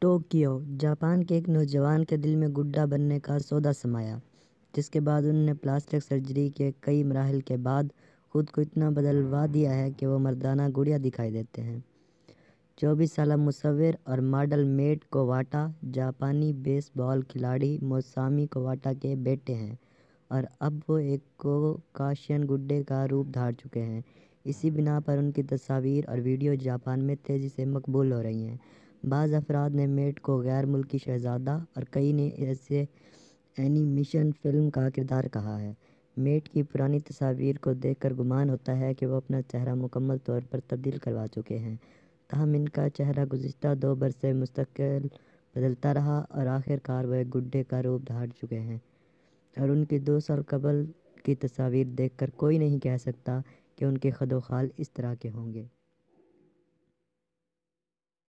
Tokyo Japan کے ایک نوجوان کے دل میں گڈا بننے کا سودا سمایا، جس کے بعد انہوں نے پلاسٹک سرجری کے کئی مراحل کے بعد خود کو اتنا بدلوا دیا ہے کہ وہ مردانہ گڑیا دکھائی دیتے ہیں۔ 24 سالہ مصور اور ماڈل میٹ کواٹا جاپانی بیس بال کھلاڑی موسامی کواٹا کے بیٹے ہیں اور اب وہ ایک کوکاشین گڈے کا روپ دھار چکے ہیں۔ اسی بنا پر ان کی تصاویر اور ویڈیو جاپان میں تیزی سے مقبول ہو رہی ہیں۔ بعض افراد نے میٹ کو غیر ملکی شہزادہ اور کئی نے اسے اینیمیشن فلم کا کردار کہا ہے۔ میٹ کی پرانی تصاویر کو دیکھ کر گمان ہوتا ہے کہ وہ اپنا چہرہ مکمل طور پر تبدیل کروا چکے ہیں، تاہم ان کا چہرہ گزشتہ 2 برس سے مستقل بدلتا رہا اور آخر کار وہ ایک گڈے کا روپ دھار چکے ہیں اور ان کی 2 سال قبل کی تصاویر دیکھ کر کوئی نہیں کہہ سکتا کہ ان کے خد و خال اس طرح کے ہوں گے۔